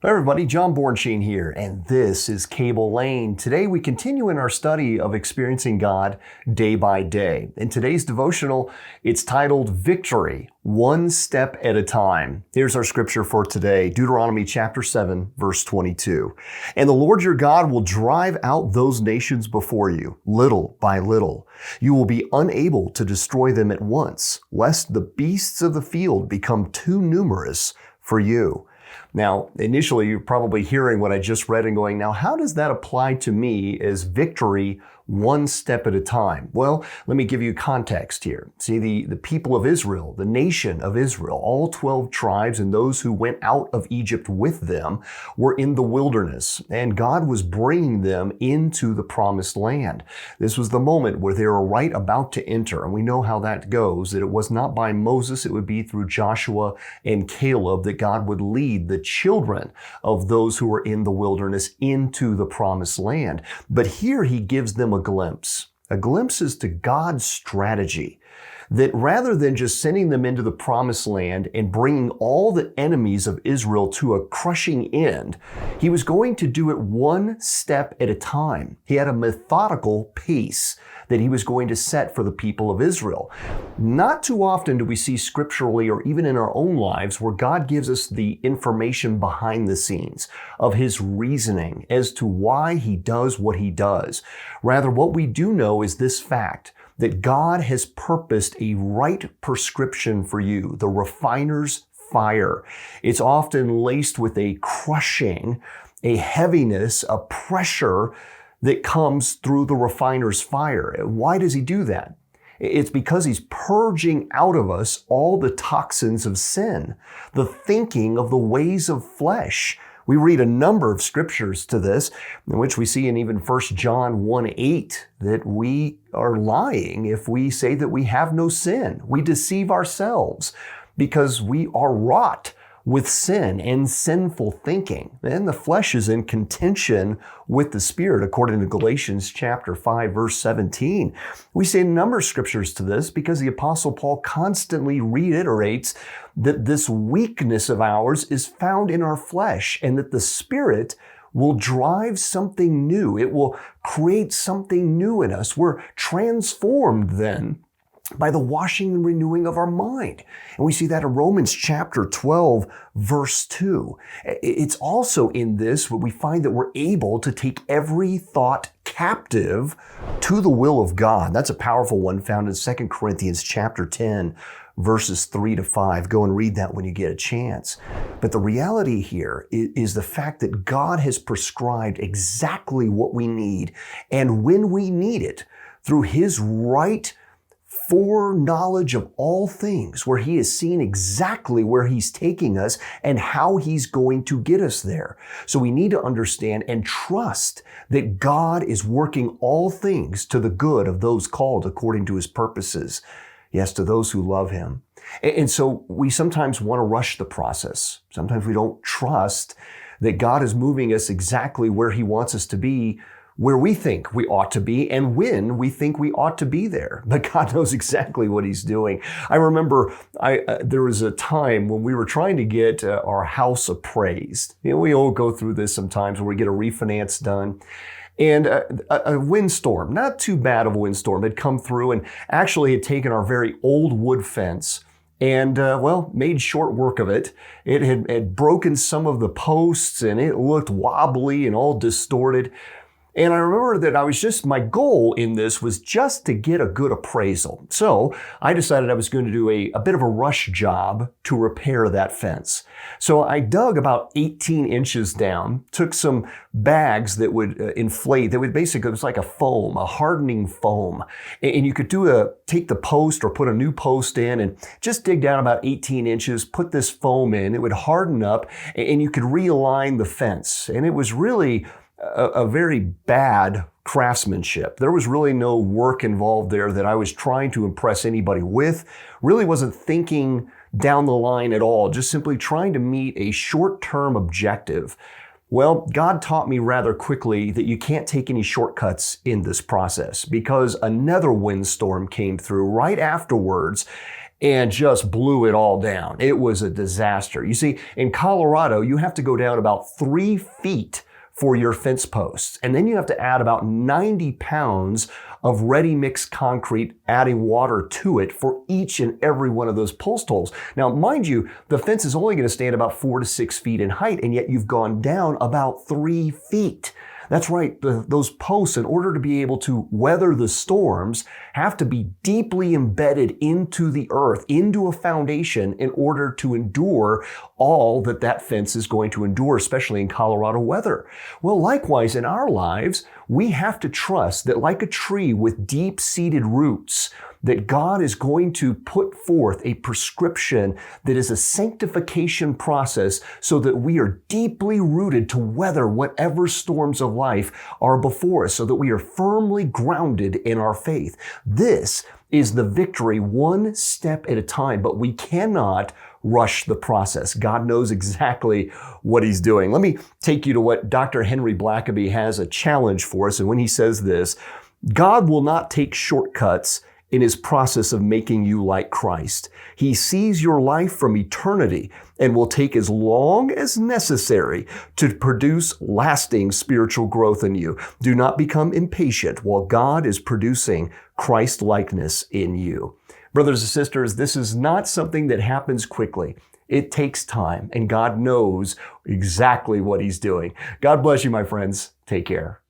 Hi everybody, John Bornschein here, and this is Cable Lane. Today we continue in our study of experiencing God day by day. In today's devotional, it's titled Victory, One Step at a Time. Here's our scripture for today, Deuteronomy chapter 7, verse 22. And the Lord your God will drive out those nations before you, little by little. You will be unable to destroy them at once, lest the beasts of the field become too numerous for you. Now, initially, you're probably hearing what I just read and going, now, how does that apply to me as victory one step at a time? Well, let me give you context here. See, the people of Israel, the nation of Israel, all 12 tribes and those who went out of Egypt with them were in the wilderness, and God was bringing them into the promised land. This was the moment where they were right about to enter, and we know how that goes, that it was not by Moses, it would be through Joshua and Caleb that God would lead the children of those who were in the wilderness into the promised land. But here he gives them a glimpse as to God's strategy, that rather than just sending them into the promised land and bringing all the enemies of Israel to a crushing end, he was going to do it one step at a time. He had a methodical pace that he was going to set for the people of Israel. Not too often do we see scripturally or even in our own lives where God gives us the information behind the scenes of his reasoning as to why he does what he does. Rather, what we do know is this fact, that God has purposed a right prescription for you, the refiner's fire. It's often laced with a crushing, a heaviness, a pressure that comes through the refiner's fire. Why does he do that? It's because he's purging out of us all the toxins of sin, the thinking of the ways of flesh. We read a number of scriptures to this, in which we see in even 1 John 1:8 that we are lying if we say that we have no sin. We deceive ourselves because we are wrought with sin and sinful thinking. And the flesh is in contention with the Spirit, according to Galatians chapter 5, verse 17. We see a number of scriptures to this because the Apostle Paul constantly reiterates that this weakness of ours is found in our flesh and that the Spirit will drive something new. It will create something new in us. We're transformed then by the washing and renewing of our mind. And we see that in Romans chapter 12, verse 2. It's also in this where we find that we're able to take every thought captive to the will of God. That's a powerful one found in 2 Corinthians chapter 10, verses 3-5. Go and read that when you get a chance. But the reality here is the fact that God has prescribed exactly what we need and when we need it through his right foreknowledge of all things, where he has seen exactly where he's taking us and how he's going to get us there. So we need to understand and trust that God is working all things to the good of those called according to his purposes. Yes, to those who love him. And so we sometimes want to rush the process. Sometimes we don't trust that God is moving us exactly where he wants us to be, where we think we ought to be and when we think we ought to be there. But God knows exactly what he's doing. I remember there was a time when we were trying to get our house appraised. You know, we all go through this sometimes where we get a refinance done. And a windstorm, not too bad of a windstorm, had come through and actually had taken our very old wood fence and, made short work of it. It had broken some of the posts and it looked wobbly and all distorted. And I remember that my goal in this was just to get a good appraisal. So I decided I was going to do a bit of a rush job to repair that fence. So I dug about 18 inches down, took some bags that would inflate, it was like a foam, a hardening foam. And you could take the post or put a new post in and just dig down about 18 inches, put this foam in, it would harden up and you could realign the fence. And it was really a very bad craftsmanship. There was really no work involved there that I was trying to impress anybody with. Really wasn't thinking down the line at all, just simply trying to meet a short-term objective. Well, God taught me rather quickly that you can't take any shortcuts in this process because another windstorm came through right afterwards and just blew it all down. It was a disaster. You see, in Colorado, you have to go down about 3 feet for your fence posts. And then you have to add about 90 pounds of ready mixed concrete, adding water to it for each and every one of those post holes. Now, mind you, the fence is only going to stand about 4 to 6 feet in height, and yet you've gone down about 3 feet. That's right, those posts, in order to be able to weather the storms, have to be deeply embedded into the earth, into a foundation, in order to endure all that fence is going to endure, especially in Colorado weather. Well, likewise, in our lives, we have to trust that, like a tree with deep-seated roots, that God is going to put forth a prescription that is a sanctification process so that we are deeply rooted to weather whatever storms of life are before us, so that we are firmly grounded in our faith. This is the victory one step at a time, but we cannot rush the process. God knows exactly what He's doing. Let me take you to what Dr. Henry Blackaby has a challenge for us. And when he says this, God will not take shortcuts in His process of making you like Christ. He sees your life from eternity and will take as long as necessary to produce lasting spiritual growth in you. Do not become impatient while God is producing Christ-likeness in you. Brothers and sisters, this is not something that happens quickly. It takes time, and God knows exactly what He's doing. God bless you, my friends. Take care.